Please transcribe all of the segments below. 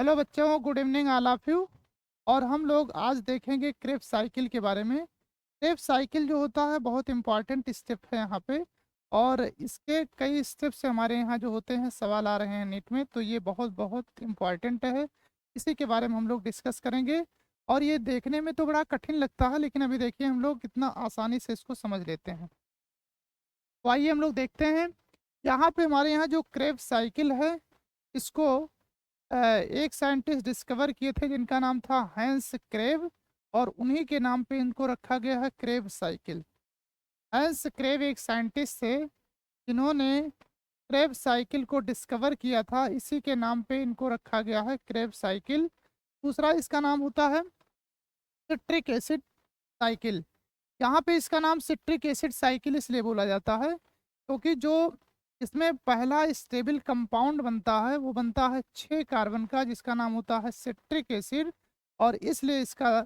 Hello बच्चों, good evening all of you. और हम लोग आज देखेंगे क्रेब साइकिल के बारे में। क्रेब साइकिल जो होता है बहुत इंपॉर्टेंट स्टेप है यहाँ पे। और इसके कई स्टेप से हमारे यहाँ जो होते हैं सवाल आ रहे हैं नीट में, तो ये बहुत बहुत इम्पॉर्टेंट है। इसी के बारे में हम लोग डिस्कस करेंगे। और ये देखने में तो बड़ा कठिन लगता है, लेकिन अभी देखिए हम लोग कितना आसानी से इसको समझ लेते हैं। तो आइए हम लोग देखते हैं। यहाँ पे हमारे यहाँ जो क्रेब साइकिल है, इसको एक साइंटिस्ट डिस्कवर किए थे जिनका नाम था हैंस क्रेव। और उन्हीं के नाम पे इनको रखा गया है क्रेव साइकिल। हैंस क्रेव एक साइंटिस्ट थे जिन्होंने क्रेव साइकिल को डिस्कवर किया था, इसी के नाम पे इनको रखा गया है क्रेव साइकिल। दूसरा इसका नाम होता है सिट्रिक एसिड साइकिल। यहाँ पे इसका नाम सिट्रिक एसिड साइकिल इसलिए बोला जाता है क्योंकि जो इसमें पहला स्टेबल कंपाउंड बनता है वो बनता है 6 कार्बन का, जिसका नाम होता है सिट्रिक एसिड। और इसलिए इसका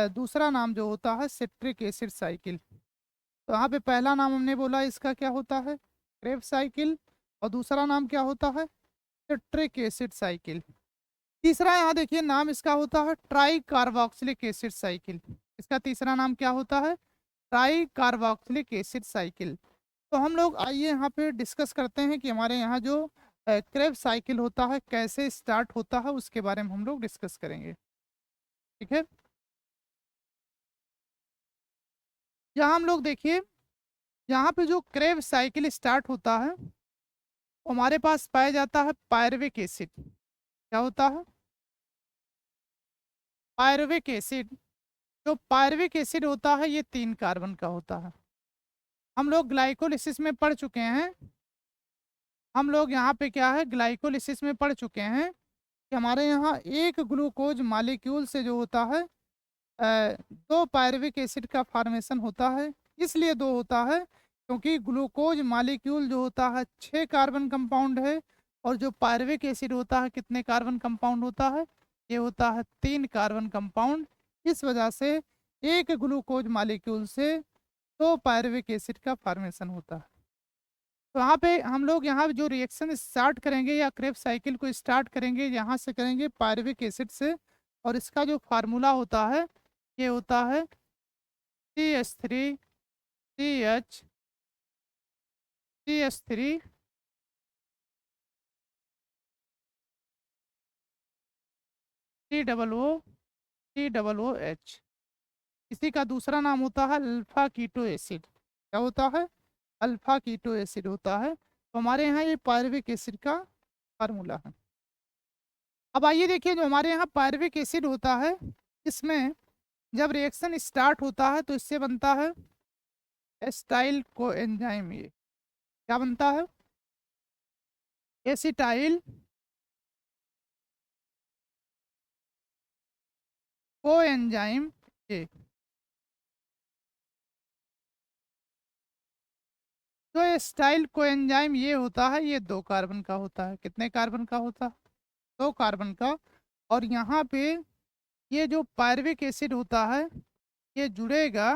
दूसरा नाम जो होता है सिट्रिक एसिड साइकिल। तो यहाँ पे पहला नाम हमने बोला इसका क्या होता है, क्रेब साइकिल। और दूसरा नाम क्या होता है, सिट्रिक एसिड साइकिल। तीसरा यहाँ देखिए नाम इसका होता है ट्राई कार्बोक्सिलिक एसिड साइकिल। इसका तीसरा नाम क्या होता है, ट्राई कार्बोक्सिलिक एसिड साइकिल। तो हम लोग आइए यहाँ पे डिस्कस करते हैं कि हमारे यहाँ जो क्रेब साइकिल होता है कैसे स्टार्ट होता है, उसके बारे में हम लोग डिस्कस करेंगे। ठीक है, यहाँ हम लोग देखिए, यहाँ पे जो क्रेब साइकिल स्टार्ट होता है हमारे पास पाया जाता है पायरुविक एसिड। क्या होता है, पायरुविक एसिड। जो पायरुविक एसिड होता है ये 3 कार्बन का होता है। हम लोग ग्लाइकोलिसिस में पढ़ चुके हैं, हम लोग यहाँ पे क्या है ग्लाइकोलिसिस में पढ़ चुके हैं कि हमारे यहाँ एक ग्लूकोज मालिक्यूल से जो होता है 2 पायरुविक एसिड का फॉर्मेशन होता है। इसलिए 2 होता है क्योंकि ग्लूकोज मालिक्यूल जो होता है 6 कार्बन कंपाउंड है, और जो पायरुविक एसिड होता है कितने कार्बन कंपाउंड होता है, ये होता है 3 कार्बन कंपाउंड। इस वजह से एक ग्लूकोज मालिक्यूल से 2 पायरुविक एसिड का फॉर्मेशन होता है। तो यहाँ पे हम लोग यहाँ जो रिएक्शन स्टार्ट करेंगे या क्रेब साइकिल को स्टार्ट करेंगे यहाँ से करेंगे पायरुविक एसिड से। और इसका जो फार्मूला होता है ये होता है CH3CH3 COOH। इसी का दूसरा नाम होता है अल्फा कीटो एसिड। क्या होता है, अल्फा कीटो एसिड होता है। तो हमारे यहाँ ये पायरुविक एसिड का फार्मूला है। अब आइए देखिए, जो हमारे यहाँ पायरुविक एसिड होता है इसमें जब रिएक्शन स्टार्ट होता है तो इससे बनता है एसिटाइल कोएंजाइम। ये क्या बनता है, एसिटाइल कोएंजाइम। ये जो एसिटाइल कोएंजाइम ये होता है ये 2 कार्बन का होता है। कितने कार्बन का होता है, 2 कार्बन का। और यहाँ पे ये जो पायरुविक एसिड होता है ये जुड़ेगा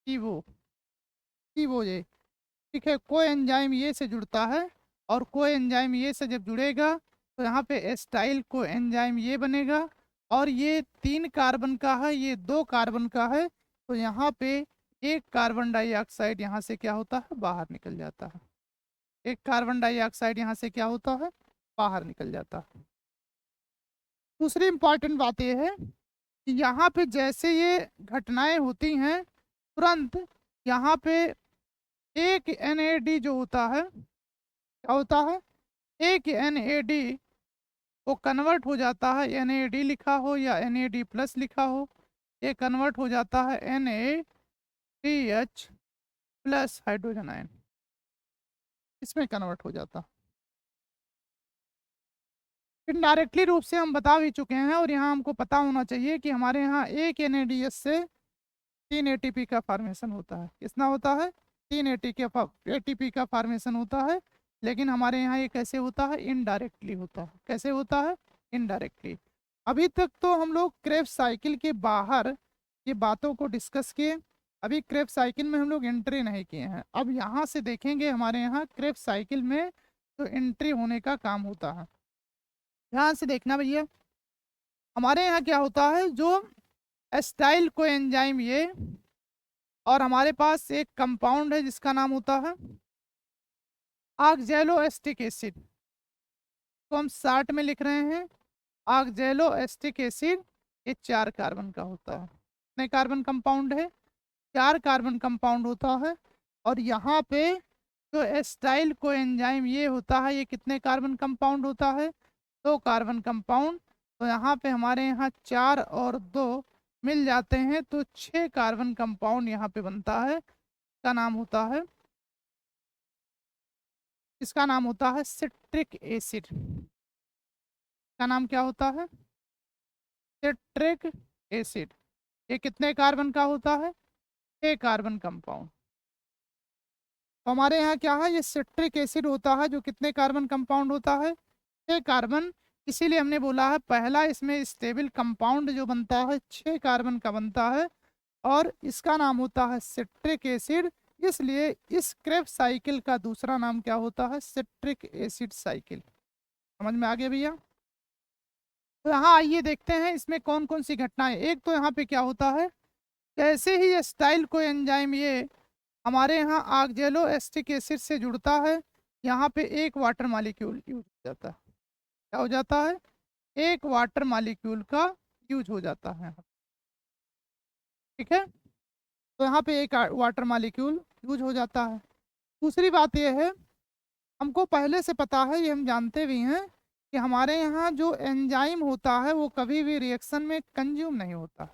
पीवो पीवो ये। ठीक है, कोएंजाइम ये से जुड़ता है, और कोएंजाइम ये से जब जुड़ेगा तो यहाँ पे एसिटाइल कोएंजाइम ये बनेगा। और ये 3 कार्बन का है, ये 2 कार्बन का है। तो यहाँ पे एक कार्बन डाइऑक्साइड यहाँ से क्या होता है, बाहर निकल जाता है। एक कार्बन डाइऑक्साइड यहाँ से क्या होता है, बाहर निकल जाता है। दूसरी इंपॉर्टेंट बात यह है कि यहाँ पे जैसे ये घटनाएं होती हैं तुरंत यहाँ पे एक NAD जो होता है, क्या होता है, एक NAD वो कन्वर्ट हो जाता है, NAD लिखा हो या NAD प्लस लिखा हो, ये कन्वर्ट हो जाता है NaCH प्लस हाइड्रोजन आयन, इसमें कन्वर्ट हो जाता है। इनडायरेक्टली रूप से हम बता भी चुके हैं, और यहाँ हमको पता होना चाहिए कि हमारे यहाँ एक NADS से 3 ATP का फॉर्मेशन होता है। कितना होता है, 3 ATP का फॉर्मेशन होता है। लेकिन हमारे यहाँ ये कैसे होता है, इनडायरेक्टली होता है। कैसे होता है, इनडायरेक्टली। अभी तक तो हम लोग क्रेब साइकिल के बाहर ये बातों को डिस्कस किए, अभी क्रेब साइकिल में हम लोग एंट्री नहीं किए हैं। अब यहाँ से देखेंगे हमारे यहाँ क्रेब साइकिल में जो एंट्री होने का काम होता है। ध्यान से देखना भैया, हमारे यहाँ क्या होता है, जो एस्टाइल कोएंजाइम ये, और हमारे पास एक कंपाउंड है जिसका नाम होता है ऑक्जेलो एस्टिक एसिड, तो हम शॉर्ट में लिख रहे हैं ऑक्जेलो एस्टिक एसिड। ये 4 कार्बन का होता है। कितने कार्बन कंपाउंड है? 4 कार्बन कंपाउंड होता है। और यहाँ पे जो एस्टाइल कोएंजाइम ये होता है, ये कितने कार्बन कंपाउंड होता है? 2 कार्बन कंपाउंड। तो यहाँ पे हमारे यहाँ 4 और 2 मिल जाते हैं, तो 6 कार्बन कंपाउंड यहाँ पे बनता है। इसका नाम होता है, इसका नाम होता है सिट्रिक एसिड। इसका नाम क्या होता है? Citric acid. ये कितने कार्बन का होता है? 6 कार्बन कंपाउंड। तो हमारे यहाँ क्या है, ये सिट्रिक एसिड होता है, जो कितने कार्बन कंपाउंड होता है? 6 कार्बन। इसीलिए हमने बोला है पहला इसमें स्टेबल कंपाउंड जो बनता है 6 कार्बन का बनता है, और इसका नाम होता है सिट्रिक एसिड। इसलिए इस क्रेब्स साइकिल का दूसरा नाम क्या होता है? Citric acid cycle. समझ में आ गया भैया? तो यहाँ आइए देखते हैं इसमें कौन कौन सी घटनाएं। एक तो यहाँ पे क्या होता है, कैसे ही एस्टाइल कोएंजाइम ये हमारे यहाँ ऑक्जेलो एस्टिक एसिड से जुड़ता है, यहाँ पे एक वाटर मॉलिक्यूल यूज हो जाता है। क्या हो जाता है? एक वाटर मॉलिक्यूल का यूज हो जाता है। ठीक है, तो यहाँ पे एक वाटर मॉलिक्यूल यूज हो जाता है। दूसरी बात यह है, हमको पहले से पता है, ये हम जानते भी हैं कि हमारे यहाँ जो एंजाइम होता है वो कभी भी रिएक्शन में कंज्यूम नहीं होता।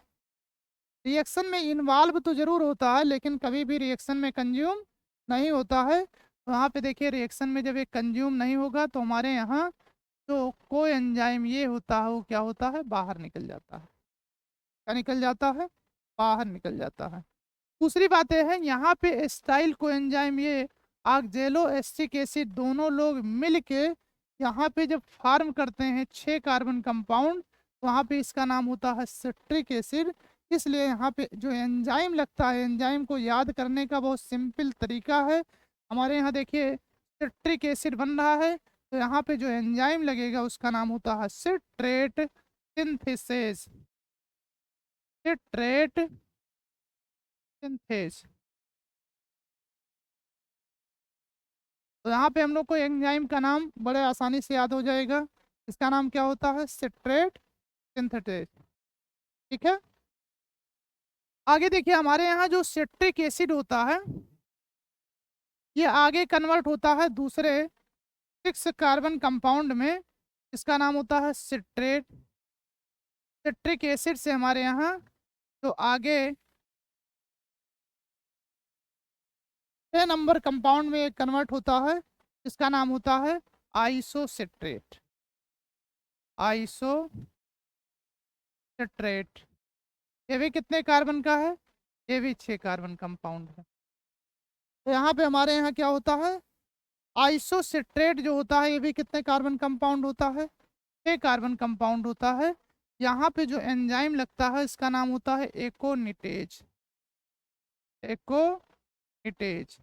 रिएक्शन में इन्वॉल्व तो जरूर होता है, लेकिन कभी भी रिएक्शन में कंज्यूम नहीं होता है। तो यहाँ पे देखिए, रिएक्शन में जब ये कंज्यूम नहीं होगा तो हमारे यहाँ जो कोई एंजाइम ये होता है वो क्या होता है? बाहर निकल जाता है। क्या निकल जाता है? बाहर निकल जाता है। दूसरी बात यह है, यहाँ पे एस्टाइल कोएंजाइम ये ऑक्जेलो एस्टिक एसिड दोनों लोग मिल के यहाँ पे जब फार्म करते हैं 6 कार्बन कंपाउंड, तो वहाँ पे इसका नाम होता है सिट्रिक एसिड। इसलिए यहाँ पे जो एंजाइम लगता है, एंजाइम को याद करने का बहुत सिंपल तरीका है। हमारे यहाँ देखिए सिट्रिक एसिड बन रहा है, तो यहाँ पे जो एंजाइम लगेगा उसका नाम होता है सिट्रेट सिंथेसिस। Citrate synthase. तो यहाँ पे हम लोग को एंजाइम का नाम बड़े आसानी से याद हो जाएगा। इसका नाम क्या होता है? Citrate synthetase. ठीक है, आगे देखिए, हमारे यहाँ जो सिट्रिक एसिड होता है ये आगे कन्वर्ट होता है दूसरे 6 कार्बन कंपाउंड में। इसका नाम होता है सिट्रेट। सिट्रिक एसिड से हमारे यहाँ जो आगे 6 नंबर कंपाउंड में एक कन्वर्ट होता है, इसका नाम होता है आइसोसिट्रेट। आइसोसिट्रेट। ये भी कितने कार्बन का है? ये भी 6 कार्बन कंपाउंड है। तो यहाँ पे हमारे यहाँ क्या होता है, आइसोसिट्रेट जो होता है ये भी कितने कार्बन कंपाउंड होता है? 6 कार्बन कंपाउंड होता है। यहाँ पे जो एंजाइम लगता है इसका नाम होता है एकोनिटेज। एकोनिटेज।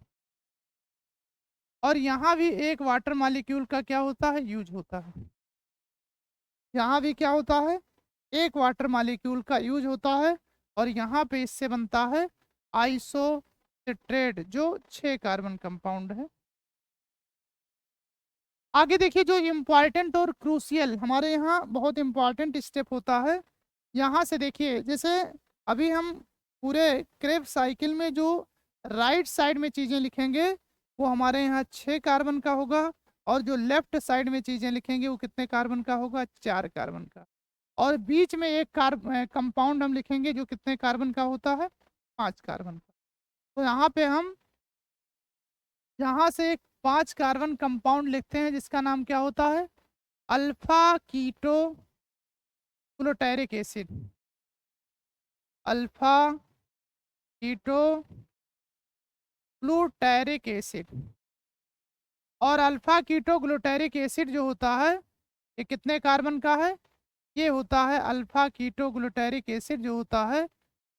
और यहाँ भी एक वाटर मॉलिक्यूल का क्या होता है? यूज होता है। यहाँ भी क्या होता है? एक वाटर मॉलिक्यूल का यूज होता है, और यहाँ पे इससे बनता है आइसोसिट्रेट जो 6 कार्बन कंपाउंड है। आगे देखिए, जो इम्पॉर्टेंट और क्रूशियल हमारे यहाँ बहुत इम्पॉर्टेंट स्टेप होता है, यहाँ से देखिए, जैसे अभी हम पूरे क्रेब्स साइकिल में जो राइट साइड में चीज़ें लिखेंगे वो हमारे यहाँ 6 कार्बन का होगा, और जो लेफ्ट साइड में चीज़ें लिखेंगे वो कितने कार्बन का होगा? 4 कार्बन का। और बीच में एक कंपाउंड हम लिखेंगे जो कितने कार्बन का होता है? 5 कार्बन का। तो यहाँ पे हम यहाँ से एक 5 कार्बन कंपाउंड लिखते हैं जिसका नाम क्या होता है? Alpha keto glutaric acid. Alpha keto glutaric acid. और अल्फा कीटो ग्लूटारिक एसिड जो होता है ये कितने कार्बन का है? ये होता है अल्फा कीटो ग्लूटारिक एसिड जो होता है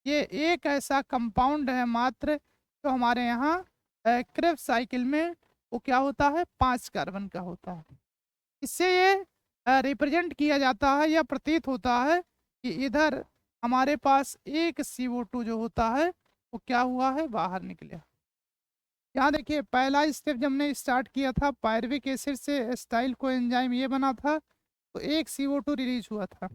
ये एक ऐसा कंपाउंड है मात्र जो हमारे यहाँ क्रेब्स साइकिल में वो क्या होता है, 5 कार्बन का होता है। इससे ये रिप्रेजेंट किया जाता है या प्रतीत होता है कि इधर हमारे पास एक CO2 जो होता है वो क्या हुआ है, बाहर निकला। यहाँ देखिए पहला स्टेप जब हमने स्टार्ट किया था, पायरुविक एसिड से एस्टाइल कोएंजाइम ये बना था, तो एक CO2 रिलीज हुआ था।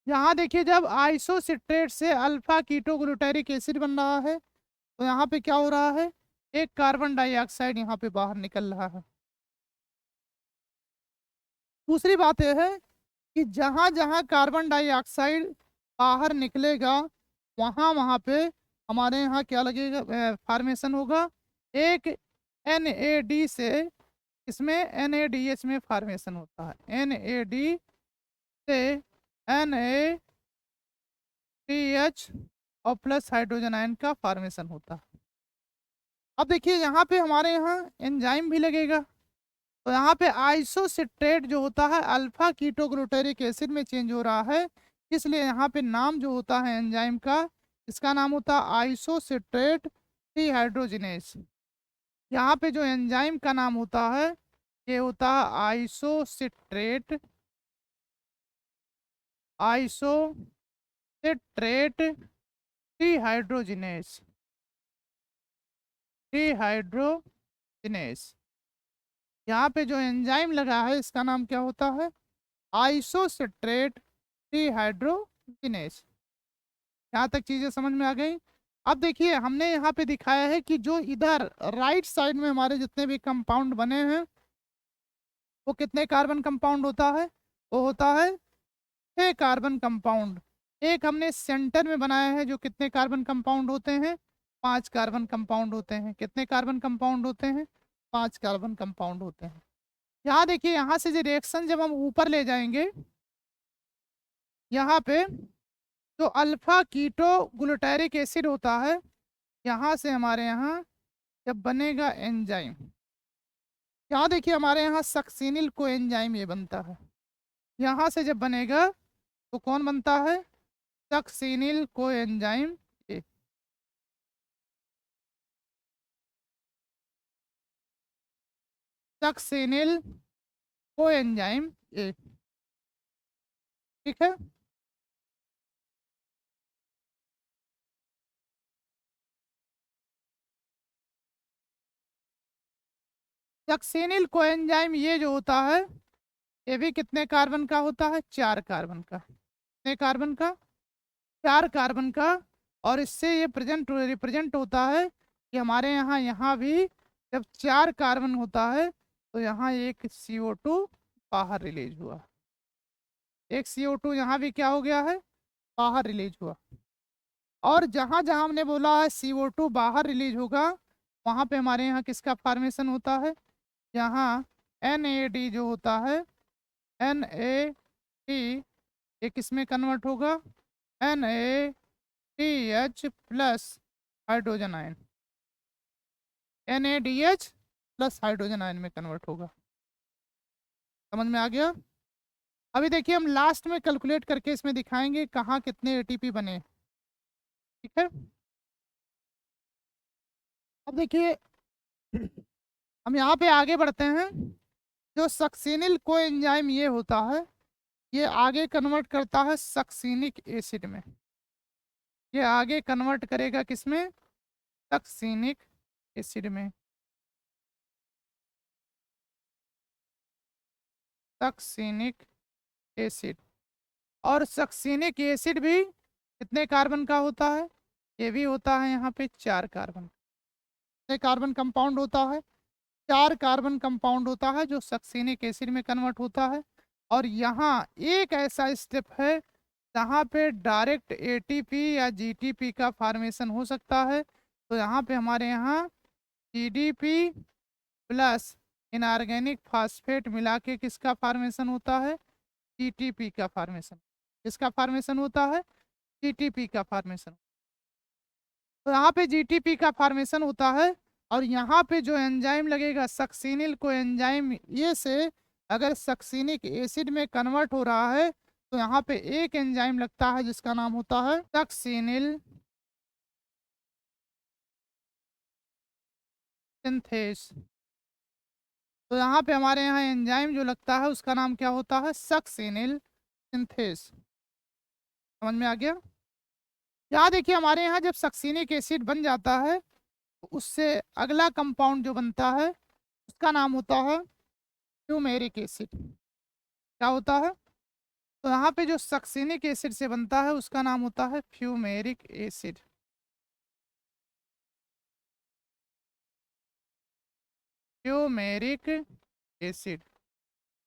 यहाँ देखिए जब आइसोसिट्रेट से अल्फा कीटोग्लूटारिक एसिड बन रहा है, तो यहाँ पे क्या हो रहा है, एक कार्बन डाइऑक्साइड यहाँ पे बाहर निकल रहा है। दूसरी बात यह है कि जहाँ जहाँ कार्बन डाइऑक्साइड बाहर निकलेगा, वहाँ वहाँ पे हमारे यहाँ क्या लगेगा, फॉर्मेशन होगा एक NAD से, इसमें NADH में फॉर्मेशन होता है। NAD से NADH और प्लस हाइड्रोजन आयन का फॉर्मेशन होता है। अब देखिए यहाँ पे हमारे यहाँ एंजाइम भी लगेगा, तो यहाँ पे आइसोसिट्रेट जो होता है अल्फा कीटोग्लूटारिक एसिड में चेंज हो रहा है, इसलिए यहाँ पे नाम जो होता है एंजाइम का, इसका नाम होता है आइसोसिट्रेट डिहाइड्रोजिनेज। यहाँ पे जो एंजाइम का नाम होता है ये होता है आइसोसिट्रेट डिहाइड्रोजिनेज। यहाँ पे जो एंजाइम लगा है इसका नाम क्या होता है, आइसोसिट्रेट डिहाइड्रोजिनेज। यहाँ तक चीजें समझ में आ गई। अब देखिए हमने यहाँ पे दिखाया है कि जो इधर राइट साइड में हमारे जितने भी कंपाउंड बने हैं वो कितने कार्बन कंपाउंड होता है, वो होता है 6 कार्बन कंपाउंड। एक हमने सेंटर में बनाया है जो कितने कार्बन कंपाउंड होते हैं, 5 कार्बन कंपाउंड होते हैं। कितने कार्बन कंपाउंड होते हैं, 5 कार्बन कंपाउंड होते हैं। यहाँ देखिए यहाँ से जो रिएक्शन जब हम ऊपर ले जाएंगे, यहाँ पे जो अल्फा कीटो ग्लूटारिक एसिड होता है, यहाँ से हमारे यहाँ जब बनेगा एंजाइम, यहाँ देखिए हमारे यहाँ सक्सिनिल को एंजाइम ये बनता है। यहाँ से जब बनेगा तो कौन बनता है, सक्सिनिल को एंजाइम ए। सक्सिनिल को एंजाइम ए, ठीक है। सक्सिनिल को एंजाइम ये जो होता है ये भी कितने कार्बन का होता है, 4 कार्बन का। कितने कार्बन का, 4 कार्बन का। और इससे ये रिप्रेजेंट होता है कि हमारे यहाँ भी जब 4 कार्बन होता है तो यहाँ एक CO2 बाहर रिलीज हुआ। एक CO2 यहाँ भी क्या हो गया है, बाहर रिलीज हुआ। और जहाँ जहाँ हमने बोला है CO2 बाहर रिलीज होगा, वहाँ पे हमारे यहाँ किसका फॉर्मेशन होता है, यहाँ NAD जो होता है, NAD ये किस में कन्वर्ट होगा, NADH plus hydrogen ion, NADH plus hydrogen ion में कन्वर्ट होगा। समझ में आ गया। अभी देखिए हम लास्ट में कैलकुलेट करके इसमें दिखाएंगे कहाँ कितने ATP बने, ठीक है। अब देखिए हम यहाँ पे आगे बढ़ते हैं। जो सक्सिनिल कोएंजाइम ये होता है, ये आगे कन्वर्ट करता है सक्सिनिक एसिड में। ये आगे कन्वर्ट करेगा किसमें, सक्सिनिक एसिड में। Succinic acid. और सक्सिनिक एसिड भी कितने कार्बन का होता है, ये भी होता है यहाँ पे 4 कार्बन। कितने कार्बन कंपाउंड होता है, 4 कार्बन कंपाउंड होता है जो सक्सिनिक एसिड में कन्वर्ट होता है। और यहाँ एक ऐसा स्टेप है जहाँ पे डायरेक्ट ATP या GTP का फॉर्मेशन हो सकता है। तो यहाँ पे हमारे यहाँ GDP प्लस इनऑर्गेनिक फास्फेट मिला के किसका फॉर्मेशन होता है, GTP का फॉर्मेशन। किसका फॉर्मेशन होता है, GTP का फॉर्मेशन। तो यहाँ पे GTP का फॉर्मेशन होता है। और यहाँ पे जो एंजाइम लगेगा सक्सिनिल को एंजाइम ये से अगर सक्सिनिक एसिड में कन्वर्ट हो रहा है, तो यहाँ पे एक एंजाइम लगता है जिसका नाम होता है सक्सिनिल सिंथेस। तो यहाँ पे हमारे यहाँ एंजाइम जो लगता है उसका नाम क्या होता है, सक्सिनिल सिंथेस। समझ में आ गया। यहाँ देखिए हमारे यहाँ जब सक्सिनिक एसिड बन जाता है तो उससे अगला कंपाउंड जो बनता है उसका नाम होता है फ्यूमेरिक एसिड। क्या होता है, तो यहाँ पे जो सक्सिनिक एसिड से बनता है उसका नाम होता है फ्यूमेरिक एसिड। Fumaric acid.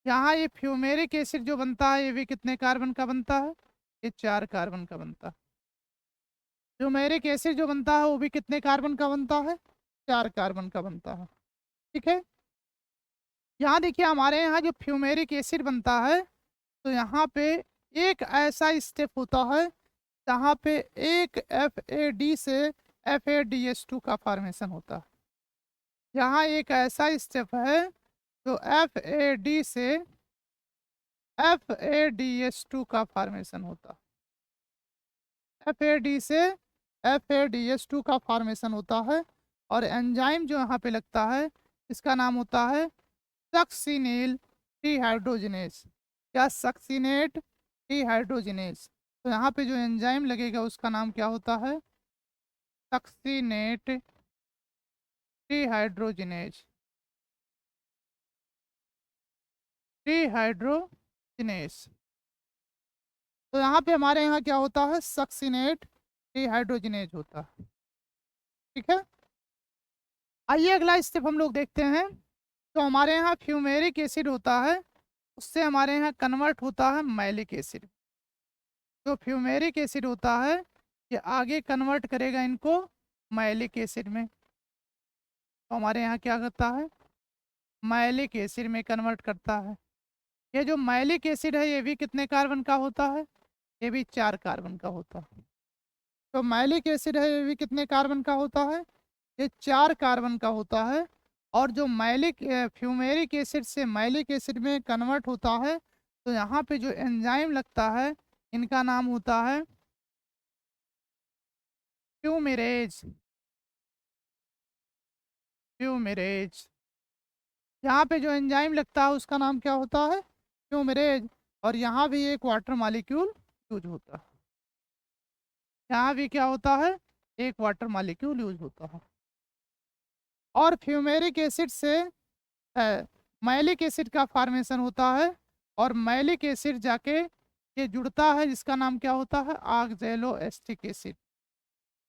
यहाँ ये फ्यूमेरिक एसिड जो बनता है ये भी कितने कार्बन का बनता है, ये 4 कार्बन का बनता है। फ्यूमेरिक एसिड जो बनता है वो भी कितने कार्बन का बनता है, 4 कार्बन का बनता है। ठीक है। यहाँ देखिए हमारे यहाँ जो फ्यूमेरिक एसिड बनता है तो यहाँ पे एक ऐसा स्टेप होता है जहाँ पे एक FAD से FADH2 का फॉर्मेशन होता है। यहाँ एक ऐसा स्टेप है जो FAD से FADH2 का फॉर्मेशन होता है। FAD से FADH2 का फॉर्मेशन होता है और एंजाइम जो यहाँ पे लगता है इसका नाम होता है सक्सिनिल डिहाइड्रोजिनेज या सक्सिनेट डिहाइड्रोजिनेज। तो यहाँ पे जो एंजाइम लगेगा उसका नाम क्या होता है, सक्सिनेट डिहाइड्रोजिनेज। डिहाइड्रोजिनेज। तो यहाँ पे हमारे यहाँ क्या होता है, सक्सिनेट डिहाइड्रोजिनेज होता है। ठीक है। आइए अगला स्टेप हम लोग देखते हैं। तो हमारे यहाँ फ्यूमेरिक एसिड होता है उससे हमारे यहाँ कन्वर्ट होता है मैलिक एसिड। जो फ्यूमेरिक एसिड होता है ये आगे कन्वर्ट करेगा इनको मैलिक एसिड में। तो हमारे यहाँ क्या करता है, मैलिक एसिड में कन्वर्ट करता है। ये जो मैलिक एसिड है ये भी कितने कार्बन का होता है, ये भी 4 कार्बन का होता है। तो मैलिक एसिड है ये भी कितने कार्बन का होता है, ये 4 कार्बन का होता है। और जो मैलिक फ्यूमेरिक एसिड से मैलिक एसिड में कन्वर्ट होता है तो यहाँ पे जो एंजाइम लगता है इनका नाम होता है फ्यूमेरेज। फ्यूमेरेज। यहाँ पे जो एंजाइम लगता है उसका नाम क्या होता है, फ्यूमेरेज। और यहाँ भी एक वाटर मॉलिक्यूल यूज होता है। यहाँ भी क्या होता है, एक वाटर मॉलिक्यूल यूज होता है। और फ्यूमेरिक एसिड से मैलिक एसिड का फॉर्मेशन होता है और मैलिक एसिड जाके ये जुड़ता है जिसका नाम क्या होता है, ऑक्जेलो acetic acid,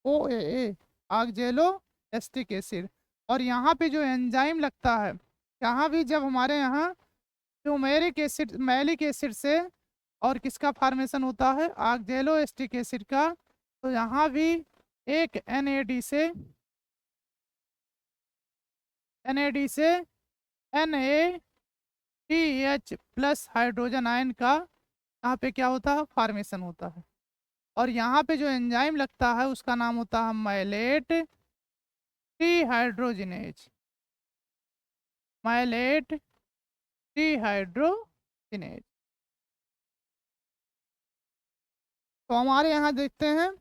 OAA, ऑक्जेलो acetic acid. और यहाँ पे जो एंजाइम लगता है, यहाँ भी जब हमारे यहाँ फ्यूमेरिक एसिड मैलिक एसिड से और किसका फॉर्मेशन होता है, ऑक्जेलो एस्टिक एसिड का, तो यहाँ भी एक NAD से NADH प्लस हाइड्रोजन आयन का यहाँ पे क्या होता है, फॉर्मेशन होता है। और यहाँ पे जो एंजाइम लगता है उसका नाम होता है माइलेट डिहाइड्रोजिनेज। माइलेट डिहाइड्रोजिनेज। तो हमारे यहाँ देखते हैं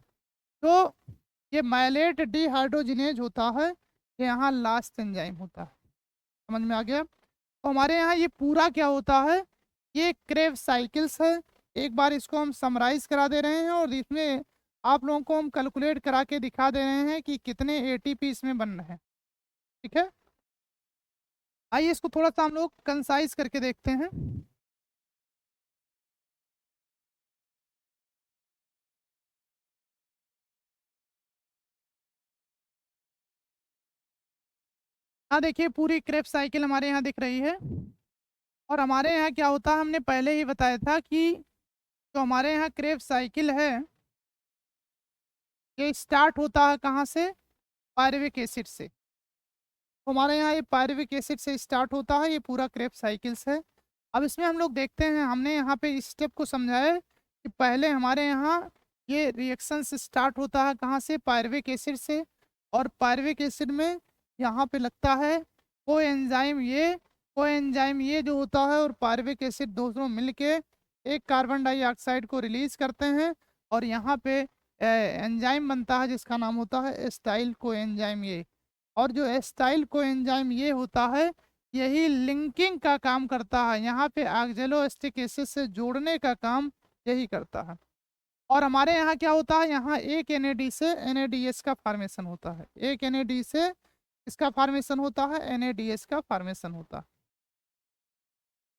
तो ये माइलेट डिहाइड्रोजिनेज होता है, ये यहाँ लास्ट एंजाइम होता है। समझ में आ गया। तो हमारे यहाँ ये पूरा क्या होता है, ये क्रेब साइकिल्स है। एक बार इसको हम समराइज करा दे रहे हैं और इसमें आप लोगों को हम कैलकुलेट करा के दिखा दे रहे हैं कि कितने ATP इसमें बन रहे हैं। ठीक है। आइए इसको थोड़ा सा हम लोग कंसाइज करके देखते हैं। हाँ देखिए पूरी क्रेब साइकिल हमारे यहाँ दिख रही है। और हमारे यहाँ क्या होता है, हमने पहले ही बताया था कि जो हमारे यहाँ क्रेब साइकिल है ये स्टार्ट होता है कहाँ से, पायरुविक एसिड से। तो हमारे यहाँ ये पायरुविक एसिड से स्टार्ट होता है, ये पूरा क्रेब साइकिल्स है। अब इसमें हम लोग देखते हैं, हमने यहाँ पे इस स्टेप को समझाया कि पहले हमारे यहाँ ये रिएक्शन से स्टार्ट होता है कहाँ से, पायरुविक एसिड से। और पायरुविक एसिड में यहाँ पे लगता है कोएंजाइम ये जो होता है और पायरुविक एसिड दोनों मिलके एक कार्बन डाइऑक्साइड को रिलीज करते हैं। और यहाँ पे एंजाइम बनता है जिसका नाम होता है एस्टाइल कोएंजाइम ये। और जो एस्टाइल कोएंजाइम ये होता है यही लिंकिंग का काम करता है। यहाँ पे ऑक्जेलोएसिटिक एसिड से जोड़ने का काम यही करता है। और हमारे यहाँ क्या होता है, यहाँ एक एनएडी से एनएडीएस का फॉर्मेशन होता है। एक एनएडी से इसका फॉर्मेशन होता है, एनएडीएस का फॉर्मेशन होता है।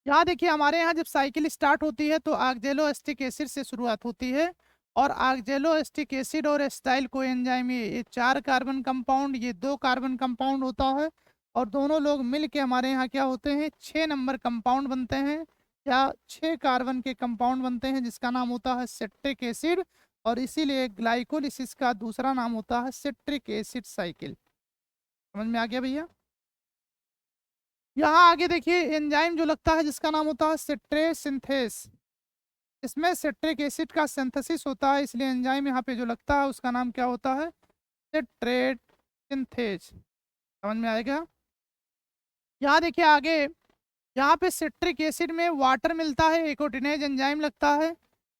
यहाँ देखिए हमारे यहाँ जब साइकिल स्टार्ट होती है तो ऑक्जेलोएसिटिक एसिड से शुरुआत होती है। और ऑक्जेलोएसिटिक एसिड और एसिटाइल कोएंजाइम, ये 4 कार्बन कंपाउंड, ये 2 कार्बन कंपाउंड होता है। और दोनों लोग मिल के हमारे यहाँ क्या होते हैं, 6 नंबर कंपाउंड बनते हैं, या 6 कार्बन के कंपाउंड बनते हैं, जिसका नाम होता है सिट्रिक एसिड। और इसीलिए ग्लाइकोलिसिस का दूसरा नाम होता है सिट्रिक एसिड साइकिल। समझ में आ गया भैया? यहाँ आगे देखिए एंजाइम जो लगता है जिसका नाम होता है सिट्रेस सिंथेस। इसमें सिट्रिक एसिड का सिंथेसिस होता है, इसलिए एंजाइम यहाँ पे जो लगता है उसका नाम क्या होता है, सिट्रेट सिंथेज। समझ में आएगा? यहाँ देखिए आगे, यहाँ पे सिट्रिक एसिड में वाटर मिलता है, एकोटिनेज एंजाइम लगता है,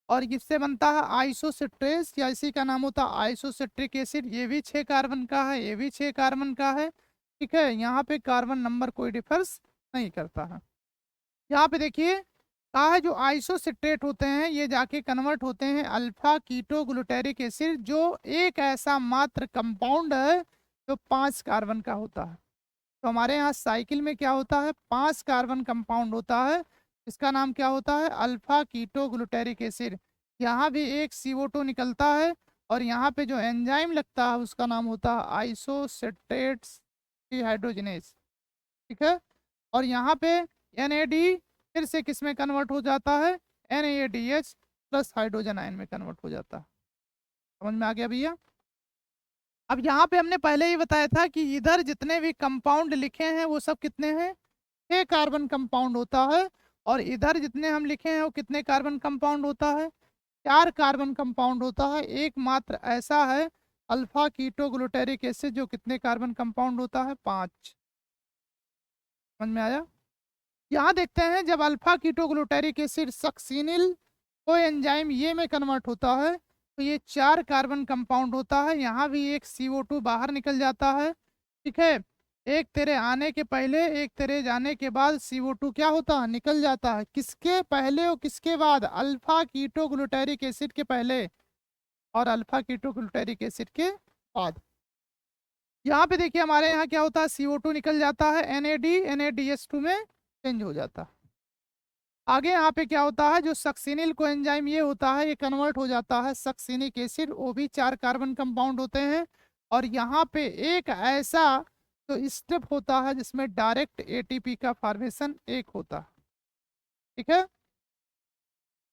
और इससे बनता है आइसोसिट्रेस, या इसी का नाम होता है आइसोसिट्रिक एसिड। ये भी 6 कार्बन का है, ये भी 6 कार्बन का है। ठीक है, यहाँ पे कार्बन नंबर कोई डिफर्स नहीं करता है। यहाँ पे देखिए कहा है जो आइसोसिट्रेट होते हैं ये जाके कन्वर्ट होते हैं अल्फा कीटो ग्लूटेरिक एसिड, जो एक ऐसा मात्र कंपाउंड है जो 5 कार्बन का होता है। तो हमारे यहाँ साइकिल में क्या होता है, 5 कार्बन कंपाउंड होता है, इसका नाम क्या होता है, अल्फा कीटो ग्लूटेरिक एसिड। यहाँ भी एक CO2 निकलता है, और यहाँ पे जो एंजाइम लगता है उसका नाम होता है आइसोसिट्रेट्स डिहाइड्रोजिनेज। ठीक है, और यहाँ पे NAD फिर से किस में कन्वर्ट हो जाता है, NADH प्लस हाइड्रोजन आयन में कन्वर्ट हो जाता है। समझ में आ गया भैया? अब यहाँ पे हमने पहले ही बताया था कि इधर जितने भी कंपाउंड लिखे हैं वो सब कितने हैं, 6 कार्बन कंपाउंड होता है। और इधर जितने हम लिखे हैं वो कितने कार्बन कंपाउंड होता है, 4 कार्बन कंपाउंड होता है। एकमात्र ऐसा है अल्फा कीटो ग्लूटेरिक एसिड जो कितने कार्बन कंपाउंड होता है, 5। समझ में आया? यहाँ देखते हैं जब alpha ketoglutaric acid succinyl coenzyme ये में कन्वर्ट होता है तो ये 4 कार्बन कंपाउंड होता है। यहाँ भी एक CO2 बाहर निकल जाता है। ठीक है, एक तेरे आने के पहले एक तेरे जाने के बाद CO2 क्या होता है, निकल जाता है। किसके पहले और किसके बाद, अल्फा कीटोग्लूटेरिक एसिड के पहले और अल्फा कीटोग्लूटेरिक एसिड के बाद। यहाँ पे देखिए हमारे यहाँ क्या होता है, CO2 निकल जाता है, NADH2 में चेंज हो जाता है। आगे यहाँ पे क्या होता है, जो सक्सिनिल कोएंजाइम ये होता है ये कन्वर्ट हो जाता है सक्सिनिक एसिड, वो भी 4 कार्बन कंपाउंड होते हैं। और यहाँ पे एक ऐसा जो स्टेप होता है जिसमें डायरेक्ट ATP का फॉर्मेशन एक होता है। ठीक है,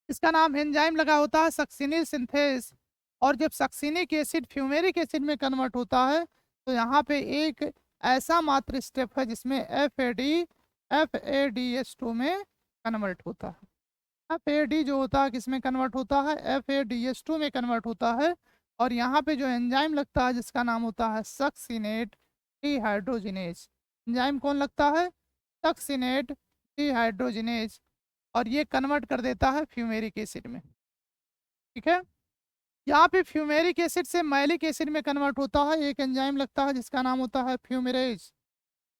इसका नाम एंजाइम लगा होता है सक्सिनिल सिंथेस। और जब सक्सिनिक एसिड फ्यूमेरिक एसिड में कन्वर्ट होता है तो यहाँ पे एक ऐसा मात्र स्टेप है जिसमें FADH2 में कन्वर्ट होता है। FAD जो होता है किस में कन्वर्ट होता है, FADH2 में कन्वर्ट होता है। और यहाँ पे जो एंजाइम लगता है जिसका नाम होता है सक्सिनेट डिहाइड्रोजिनेज। एंजाइम कौन लगता है, सक्सिनेट डिहाइड्रोजिनेज। और ये कन्वर्ट कर देता है फ्यूमेरिक एसिड में। ठीक है, यहाँ पे फ्यूमेरिक एसिड से मैलिक एसिड में कन्वर्ट होता है। एक एंजाइम लगता है जिसका नाम होता है फ्यूमेरेज।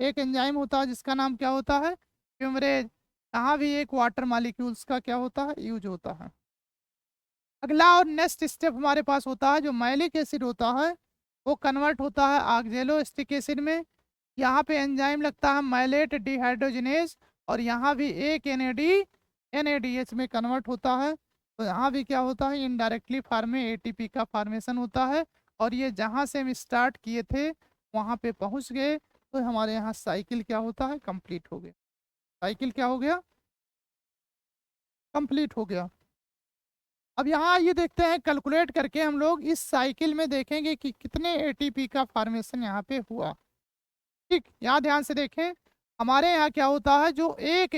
एक एंजाइम होता है जिसका नाम क्या होता है, फ्यूमरेज। यहाँ भी एक वाटर मॉलिक्यूल्स का क्या होता है, यूज होता है। अगला और नेक्स्ट स्टेप हमारे पास होता है जो मैलिक एसिड होता है वो कन्वर्ट होता है ऑक्जेलोएसिटिक एसिड में। यहाँ पे एंजाइम लगता है मैलेट डिहाइड्रोजिनेज, और यहाँ भी एक NADH में कन्वर्ट होता है। तो यहाँ भी क्या होता है, इनडायरेक्टली फार्म में ATP का फॉर्मेशन होता है। और ये जहाँ से हम स्टार्ट किए थे वहाँ पे पहुँच गए तो हमारे यहाँ साइकिल क्या होता है, कंप्लीट हो गया। साइकिल क्या हो गया, कंप्लीट हो गया। अब यहाँ ये देखते हैं कैलकुलेट करके हम लोग इस साइकिल में देखेंगे कि कितने ATP का फॉर्मेशन यहाँ पे हुआ। ठीक, यहाँ ध्यान से देखें, हमारे यहाँ क्या होता है, जो एक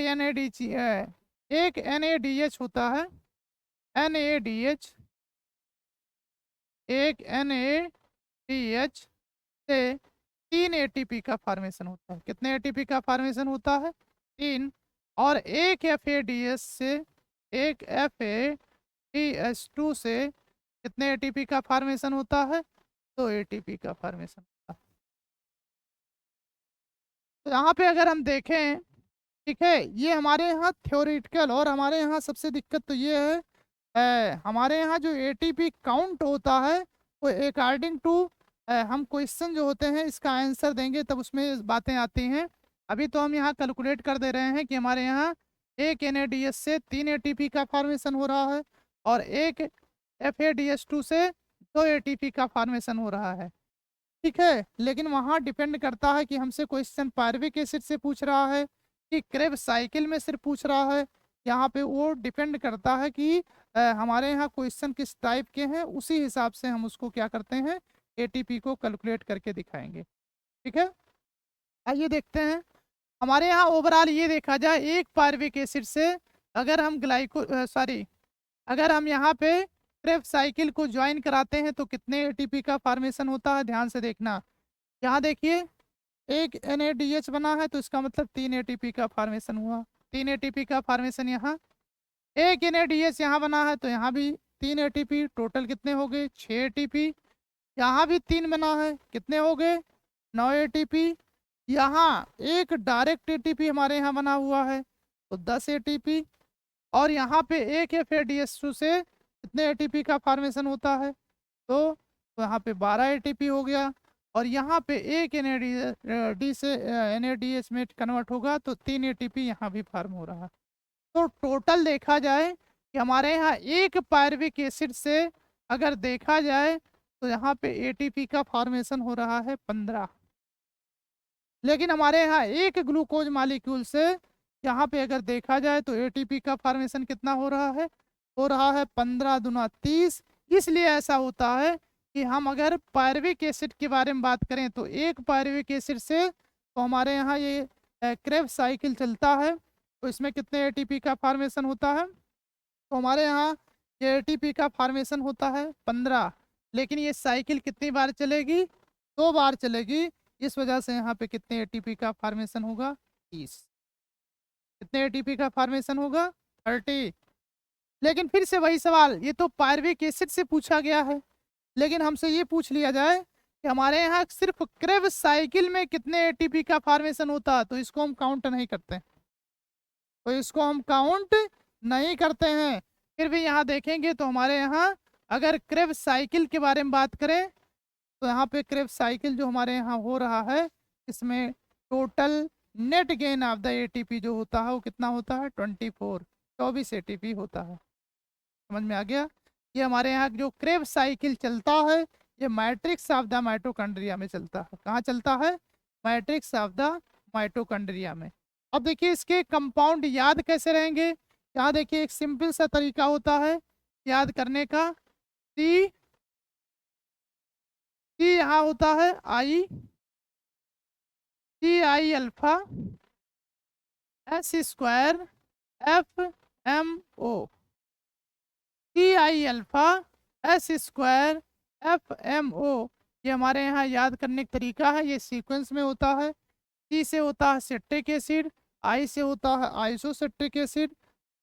NADH होता है, NADH, एक NADH से 3 ATP का फॉर्मेशन होता है। कितने ATP का फॉर्मेशन होता है, 3। और एक FADH से, एक FADH2 से कितने ATP का फॉर्मेशन होता है, 2 ATP का फॉर्मेशन होता है। तो यहाँ पे अगर हम देखें, ठीक है, ये हमारे यहाँ थ्योरेटिकल, और हमारे यहाँ सबसे दिक्कत तो ये है हमारे यहाँ जो एटीपी काउंट होता है वो अकॉर्डिंग टू हम क्वेश्चन जो होते हैं इसका आंसर देंगे तब उसमें बातें आती हैं। अभी तो हम यहाँ कैलकुलेट कर दे रहे हैं कि हमारे यहाँ एक NADH से 3 ATP का फॉर्मेशन हो रहा है और एक FADH2 से 2 ATP का फॉर्मेशन हो रहा है, ठीक है। लेकिन वहाँ डिपेंड करता है कि हमसे क्वेश्चन पायरुविक एसिड से पूछ रहा है कि क्रेब साइकिल में सिर्फ पूछ रहा है। यहाँ पे वो डिपेंड करता है कि हमारे यहाँ क्वेश्चन किस टाइप के हैं, उसी हिसाब से हम उसको क्या करते हैं, एटीपी को कैलकुलेट करके दिखाएंगे, ठीक है। आइए देखते हैं। हमारे यहाँ ओवरऑल ये देखा जाए, एक पायरुविक एसिड से अगर हम अगर हम यहाँ पे क्रेब साइकिल को ज्वाइन कराते हैं तो कितने एटीपी का फॉर्मेशन होता है, ध्यान से देखना। यहाँ देखिए एक NADH बना है तो इसका मतलब 3 ATP का फॉर्मेशन हुआ, 3 ATP का फॉर्मेशन यहाँ। एक NADH यहाँ बना है तो यहाँ भी 3 ATP, टोटल कितने हो गए, 6 ATP। यहाँ भी 3 बना है, कितने हो गए, 9 ATP। यहाँ एक डायरेक्ट ATP हमारे यहाँ बना हुआ है तो 10 ATP। और यहाँ पे एक FADH2 से कितने ATP का फॉर्मेशन होता है, तो यहाँ पे 12 ATP हो गया। और यहाँ पे एक NAD से NADH में कन्वर्ट होगा तो 3 ATP यहाँ भी फॉर्म हो रहा है। तो टोटल देखा जाए कि हमारे यहाँ एक पायरुविक एसिड से अगर देखा जाए तो यहाँ पे ATP का फॉर्मेशन हो रहा है 15। लेकिन हमारे यहाँ एक ग्लूकोज मालिक्यूल से यहाँ पे अगर देखा जाए तो ATP का फॉर्मेशन कितना हो रहा है, 15 दूना 30। इसलिए ऐसा होता है कि हम अगर पायरुविक एसिड के बारे में बात करें तो एक पायरुविक एसिड से तो हमारे यहाँ ये क्रेब साइकिल चलता है तो इसमें कितने ATP का फॉर्मेशन होता है, तो हमारे यहाँ ये ATP का फॉर्मेशन होता है 15। लेकिन ये साइकिल कितनी बार चलेगी, 2 बार चलेगी। इस वजह से यहाँ पे कितने ATP का फॉर्मेशन होगा, 30। कितने ATP का फॉर्मेशन होगा, 30। लेकिन फिर से वही सवाल, ये तो पायरुविक एसिड से पूछा गया है, लेकिन हमसे ये पूछ लिया जाए कि हमारे यहाँ सिर्फ क्रेब साइकिल में कितने ATP का फॉर्मेशन होता है, तो इसको हम काउंट नहीं करते, तो इसको हम काउंट नहीं करते हैं। फिर भी यहाँ देखेंगे तो हमारे यहाँ अगर क्रेब साइकिल के बारे में बात करें तो यहाँ पे क्रेब साइकिल जो हमारे यहाँ हो रहा है इसमें total net gain of the ATP जो होता है वो कितना होता है, 24 ATP होता है। समझ में आ गया। ये हमारे यहाँ जो क्रेब साइकिल चलता है ये मैट्रिक्स ऑफ द माइटोकॉन्ड्रिया में चलता है। कहाँ चलता है, मैट्रिक्स ऑफ द माइटोकॉन्ड्रिया में। अब देखिए इसके कंपाउंड याद कैसे रहेंगे। यहाँ देखिए एक सिंपल सा तरीका होता है याद करने का। सी यहाँ होता है CI alpha S² FMO। CI alpha S² FMO ये हमारे यहाँ याद करने का तरीका है, ये सीक्वेंस में होता है। C से होता है सिट्रिक एसिड, I से होता है isocitric acid,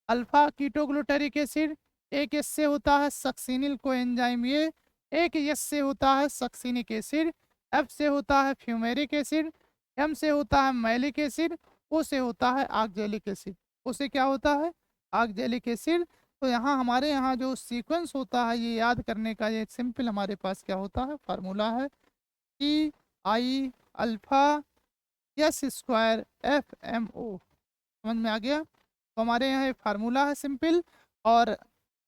alpha ketoglutaric acid, एक S से होता है सक्सिनिल कोएंजाइम ये, एक S से होता है सक्सिनिक एसिड, F से होता है फ्यूमेरिक एसिड, M से होता है मैलिक एसिड, O से होता है ऑक्जेलिक एसिड। O से क्या होता है, ऑक्जेलिक एसिड। तो यहाँ हमारे यहाँ जो सीक्वेंस होता है ये याद करने का ये सिंपल हमारे पास क्या होता है, फार्मूला है CI अल्फा S² FMO। समझ में आ गया। तो हमारे यहाँ एक फार्मूला है सिंपल। और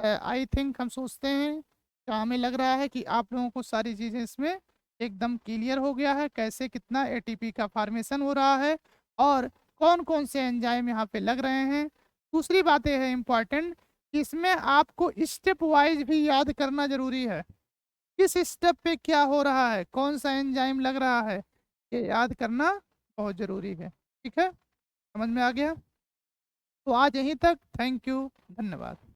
आई थिंक हम सोचते हैं क्या हमें लग रहा है कि आप लोगों को सारी चीज़ें इसमें एकदम क्लियर हो गया है, कैसे कितना ATP का फॉर्मेशन हो रहा है और कौन कौन से एंजाइम यहाँ पे लग रहे हैं। दूसरी बात यह है इम्पॉर्टेंट कि इसमें आपको स्टेप वाइज भी याद करना जरूरी है, किस स्टेप पे क्या हो रहा है, कौन सा एंजाइम लग रहा है, ये याद करना बहुत ज़रूरी है। ठीक है, समझ में आ गया। तो आज यहीं तक, थैंक यू, धन्यवाद।